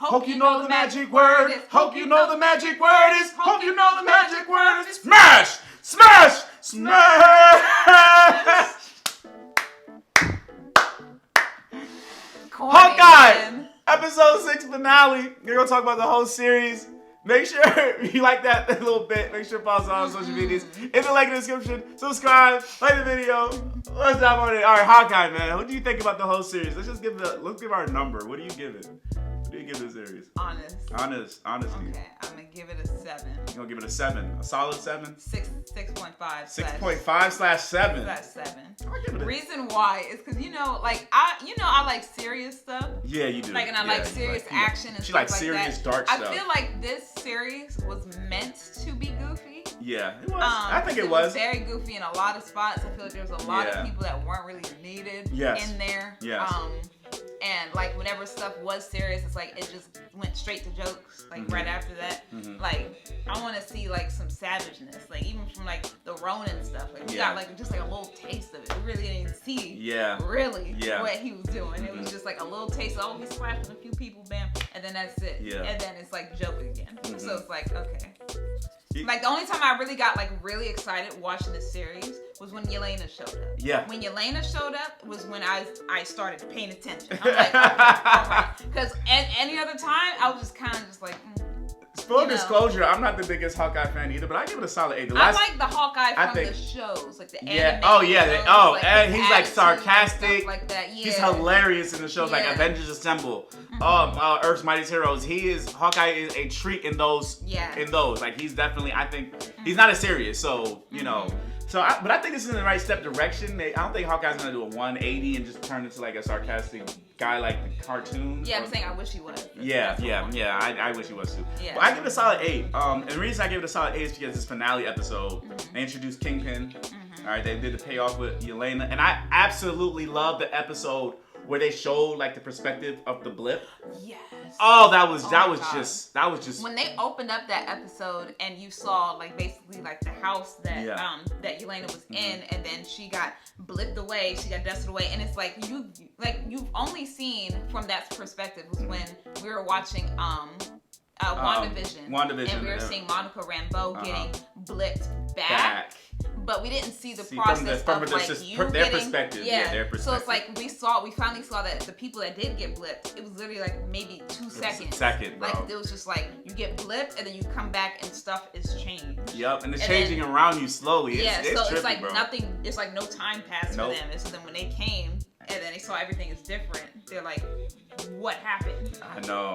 Hope you know the magic word is. Hope you know the magic word is. Hope you know the magic word is. Smash! Smash! Smash! Hawkeye! Episode 6 finale. We're going to talk about the whole series. Make sure you like that a little bit. Make sure to follow us on social medias. In the link in the description. Subscribe. Like the video. Let's dive on it. All right, Hawkeye, man. What do you think about the whole series? Let's give our number. What do you give it? What do you give this series? Honesty. Okay, I'm gonna give it a 7. You're gonna give it a 7, a solid 7. 6.5. 6.5/7. I'll give it a... Reason why is because I like serious stuff. Yeah, you do. And I like serious action and she stuff likes serious that. dark stuff. I feel like this series was meant to be goofy. Yeah, it was. I think it was very goofy in a lot of spots. I feel like there was a lot of people that weren't really needed in there. Yes. And like whenever stuff was serious, it's like it just went straight to jokes. Like right after that, like I want to see like some savageness. Like even from like the Ronin stuff. Like we got like just like a little taste of it. We really didn't see really what he was doing. It was just like a little taste. Oh, he's slashing a few people, bam, and then that's it. Yeah. And then it's like joke again. So it's like okay. Like the only time I really got like really excited watching this series was when Yelena showed up. Yeah. When Yelena showed up was when I started paying attention. I'm like, okay. Because any other time I was just kind of just like. Full disclosure, I'm not the biggest Hawkeye fan either, but I give it a solid 8. I like the Hawkeye from the shows, like the anime. Shows, and he's like sarcastic. Like that. Yeah. He's hilarious in the shows like Avengers Assemble, Earth's Mightiest Heroes. Hawkeye is a treat in those. Yeah. In those, like he's definitely. I think he's not as serious, so you know. But I think this is in the right step direction. I don't think Hawkeye's gonna do a 180 and just turn into like a sarcastic guy like the cartoons. Yeah, I'm saying I wish he was. I wish he was too. Yeah. But I give it a solid 8. And the reason I give it a solid 8 is because this finale episode, they introduced Kingpin. All right, they did the payoff with Yelena, and I absolutely love the episode where they showed like the perspective of the blip. Yes. Oh, that was just when they opened up that episode and you saw like basically like the house that that Yelena was in, and then she got blipped away, she got dusted away, and it's like you've only seen from that perspective was when we were watching WandaVision, and we were seeing Monica Rambeau getting blipped back. But we didn't see the process of like their perspective. Yeah, their perspective. So it's like we finally saw that the people that did get blipped, it was literally like maybe 2 seconds. Bro. Like it was just like you get blipped and then you come back and stuff is changed. Yep, and it's changing around you slowly. Yeah, it's so it's trippy, like bro. nothing. It's like no time passed for them. And so then when they came and then they saw everything is different, they're like, what happened? I know.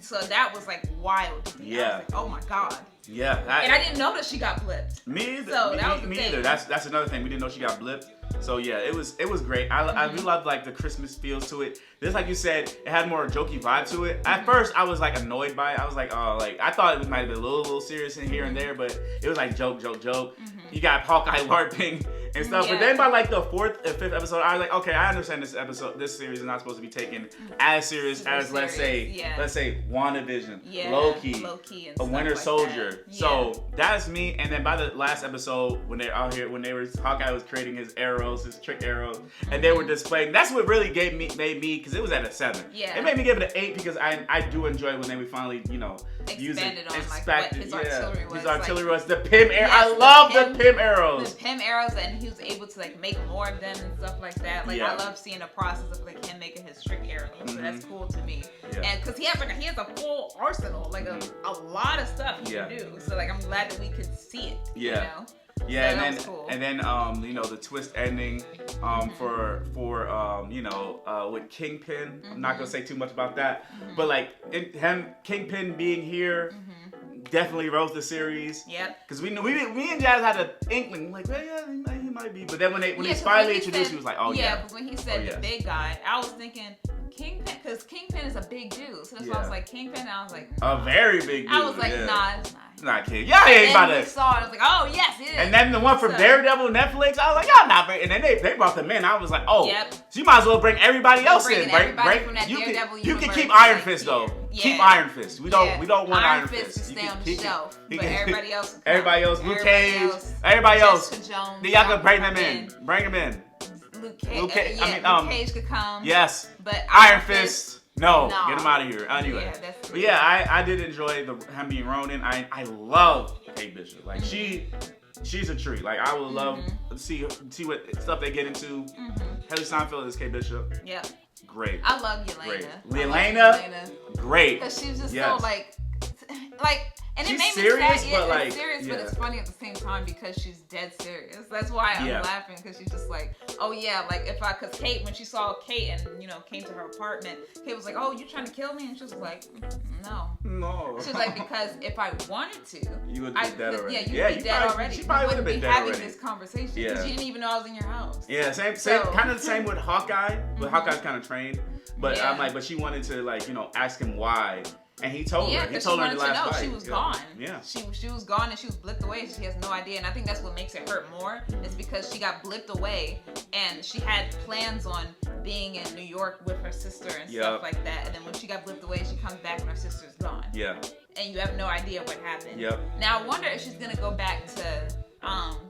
So that was like wild to me. I was like, oh my god. Yeah. And I didn't know that she got blipped. Me either. So that was the me thing. either. That's another thing. We didn't know she got blipped. So yeah, it was great. I really loved like the Christmas feels to it. Just like you said, it had more jokey vibe to it. At first, I was like annoyed by it. I was like, oh, like I thought it might have been a little serious in here and there, but it was like joke. You got Hawkeye LARPing and stuff. But then by like the 4th and 5th episode, I was like, okay, I understand this series is not supposed to be taken as serious as let's say WandaVision, Loki, a Winter Soldier. So that's me. And then by the last episode, when they're out here, Hawkeye was creating his arrows, his trick arrows, and they were displaying. That's what really made me because it was at a 7. Yeah. It made me give it an 8 because I do enjoy when they finally expanded on like what his artillery was. His artillery was the Pym arrows. I love the Pym arrows. The Pym arrows, and he was able to like make more of them and stuff like that. Like I love seeing the process of like him making his trick arrows. So that's cool to me. Yeah. And because he has a full arsenal, like a lot of stuff he can do. So like I'm glad that we could see it. Yeah. You know? Yeah, so and then the twist ending for with Kingpin. I'm not gonna say too much about that, but like Kingpin being here definitely rose the series. Yep. Because me and Jazz had an inkling like, yeah, he might be, but then when he's finally introduced, he was like, oh yeah. Yeah, but when he said the big guy, I was thinking. Kingpin, because Kingpin is a big dude, so that's why I was like Kingpin. And I was like, a very big dude. I was like, nah, it's not. Not King. Yeah, he ain't about to. Saw it. I was like, oh yes, it is. And then the one from Daredevil Netflix, I was like, y'all not. And then they brought them in. I was like, oh, so you might as well bring everybody else in. You can keep Iron Fist though. Keep Iron Fist. We don't want Iron Fist. Can stay on the shelf, but everybody else. Everybody else. Luke Cage. Everybody else. Y'all can bring them in. Bring them in. Luke Cage. Luke Cage could come. Yes. But Iron Fist. No, No. get him out of here. Anyway. Yeah, that's But yeah, I did enjoy him being Ronin. I love Kate Bishop. Like she's a treat. Like I would love to see what stuff they get into. Haley Steinfeld is Kate Bishop. Yep. Great. I love Yelena. Great. Yelena. Great. Because she's just Yes. so like, and She's it made serious, me sad. but Yeah, like, it's serious, yeah. but it's funny at the same time because she's dead serious. That's why I'm laughing, because she's just like, oh yeah, like because Kate, when she saw Kate and came to her apartment, Kate was like, oh, you trying to kill me? And she was like, no. No. She was like, because if I wanted to, you would be dead already. Yeah, you'd be dead already. She probably would have been dead already. Having this conversation because Yeah. you didn't even know I was in your house. Yeah, same, kind of the same with Hawkeye, but Hawkeye's kind of trained. But I'm like, but she wanted to ask him why. And he told her. He told her in the last fight. She was gone. Yeah. She was gone and she was blipped away. She has no idea. And I think that's what makes it hurt more. Is because she got blipped away and she had plans on being in New York with her sister and stuff like that. And then when she got blipped away, she comes back and her sister's gone. Yeah. And you have no idea what happened. Yep. Now I wonder if she's gonna go back to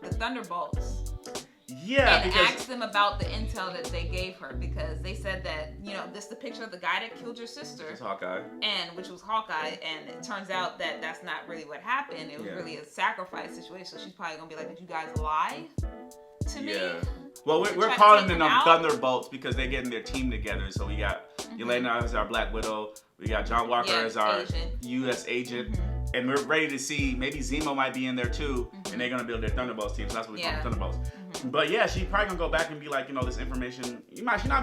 the Thunderbolts. Yeah, and ask them about the intel that they gave her, because they said that this is the picture of the guy that killed your sister. It's Hawkeye. Which was Hawkeye, and it turns out that that's not really what happened. It was really a sacrifice situation. So she's probably gonna be like, "Did you guys lie to me?" Well, we're calling them Thunderbolts because they're getting their team together. So we got Yelena as our Black Widow. We got John Walker as our U.S. agent. And we're ready to see, maybe Zemo might be in there too, and they're gonna build their Thunderbolts team. So that's what we call them, Thunderbolts. But yeah, she's probably gonna go back and be like, this information. You might not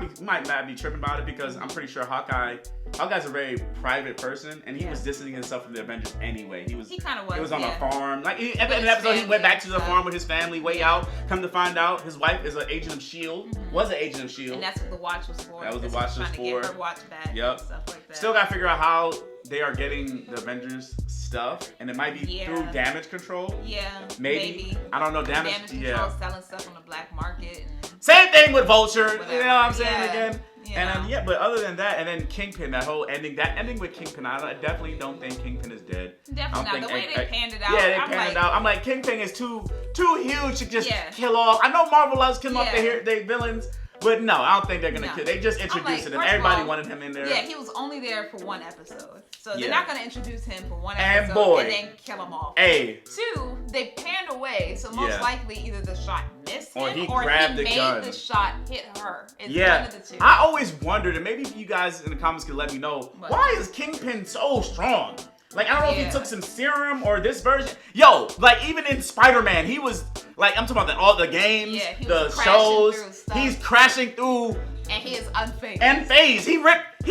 be tripping about it, because I'm pretty sure Hawkeye's a very private person, and he was distancing himself from the Avengers anyway. He kind of was. He was on a farm. Like at the end of the episode, he went back to the farm with his family, way out. Come to find out, his wife is an agent of Shield. Was an agent of Shield. And that's what the watch was for. That was the watch was for. Trying to get her watch back. Yep. And stuff like that. Still gotta figure out how they are getting the Avengers stuff, and it might be through damage control. Yeah, maybe. I don't know. Damage control, selling stuff on the black market. And same thing with Vulture. Whatever. You know what I'm saying again? And but other than that, and then Kingpin, that ending with Kingpin, I definitely don't think Kingpin is dead. Definitely not. The way they panned it out. Yeah, they panned it out. I'm like, Kingpin is too huge to just kill off. I know Marvel loves killing off their villains. But no, I don't think they're gonna kill. They just introduced him. Everybody wanted him in there. Yeah, he was only there for one episode, so they're not gonna introduce him for one episode and then kill him off. Two, they panned away, so most likely either the shot missed him, or he made the shot hit her. It's one of the two. I always wondered, and maybe you guys in the comments could let me know, why is Kingpin so strong? Like, I don't know if he took some serum or this version. Yo, like, even in Spider-Man, he was, like, I'm talking about all the games, the shows. He's crashing through. And he is unfazed. He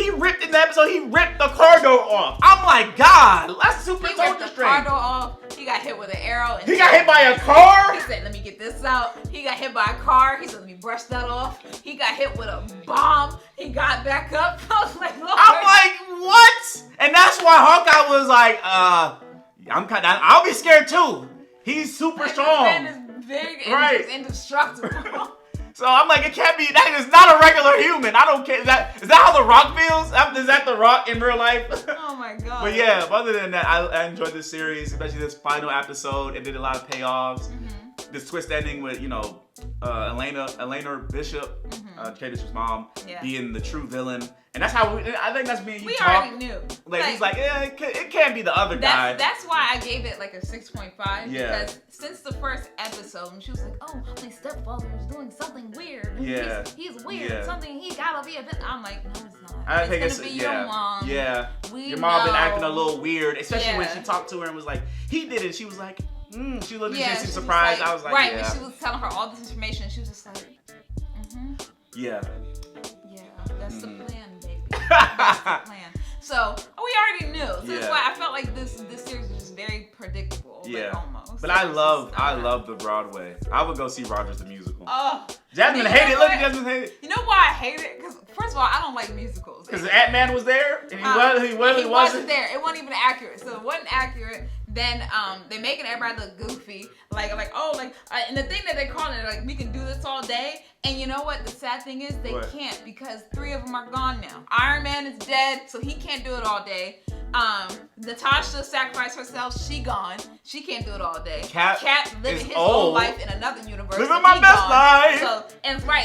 ripped in the episode, he ripped the car door off. I'm like, God, that's super soldier strength. He ripped the car door off. He got hit with an arrow. And he got hit by a car? He said, let me get this out. He got hit by a car. He said, let me brush that off. He got hit with a bomb. He got back up. I was like, Lord. I'm like, what? And that's why Hawkeye was like, I'll be scared too. He's super strong. This man is big and he's indestructible. So I'm like, it can't be, that is not a regular human. I don't care. Is that how The Rock feels? Is that The Rock in real life? Oh my God. But yeah, other than that, I enjoyed this series, especially this final episode. It did a lot of payoffs. This twist ending with, Elena Bishop, Kate Bishop's mom, being the true villain. And that's how I think that's me and you talk. We already knew. Like he's like, it can't be the other guy. That's why I gave it like a 6.5. Yeah. Because since the first episode, she was like, oh, my stepfather is doing something weird. Yeah. He's weird. Yeah. Something, he gotta be a bit. I'm like, no, it's not. I think it's gonna be your mom. Yeah. Your mom been acting a little weird, especially when she talked to her and was like, he did it. She was like, she looked at you surprised. Like, I was like, right, when she was telling her all this information, she was just like, Yeah. Yeah, that's the plan. That's the plan. So we already knew. So that's why I felt like this series was just very predictable. Yeah. Like, almost. But I love the Broadway. I would go see Rogers the musical. Oh. Jasmine hated it. Look at Jasmine hated it. You know why I hate it? Because first of all, I don't like musicals. Because Ant-Man was there and he wasn't there. It wasn't even accurate. So it wasn't accurate. Then they making everybody look goofy, and the thing that they call it, like, we can do this all day. And you know what? The sad thing is they can't, because 3 of them are gone now. Iron Man is dead, so he can't do it all day. Natasha sacrificed herself. She gone. She can't do it all day. Cap living is his old. own life in another universe. Living my best life.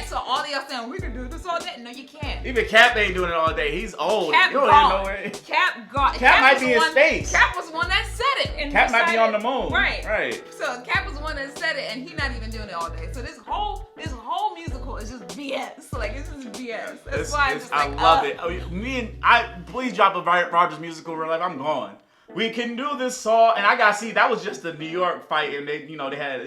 So all of y'all saying we can do this all day. No, you can't. Even Cap ain't doing it all day. He's old. Cap you don't gone. even know where. Cap gone. Cap might be in space. Cap was the one that said it. And Cap might be on decided- the moon. Right. So Cap was the one that said it, and he not even doing it all day. So this whole musical is just BS. Like it's just BS. That's why I'm just I like, love it. Please drop a Rogers musical in real life. I'm gone. We can do this song, and I gotta see. That was just the New York fight, and they had.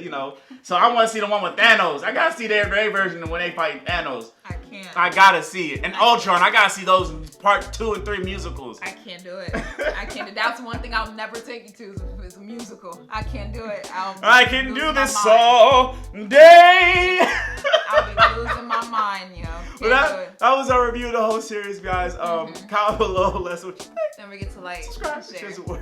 So I want to see the one with Thanos. I gotta see their version of when they fight Thanos. I can't. I gotta see it. And Ultron. I gotta see those part 2 and 3 musicals. I can't do it. I can't do. That's one thing I'll never take you to is a musical. I can't do it. I can do this all day. I'll be losing my mind, yo. But that was our review of the whole series, guys. Comment below. Let's what you think. Then we get to like subscribe. share. Share some more.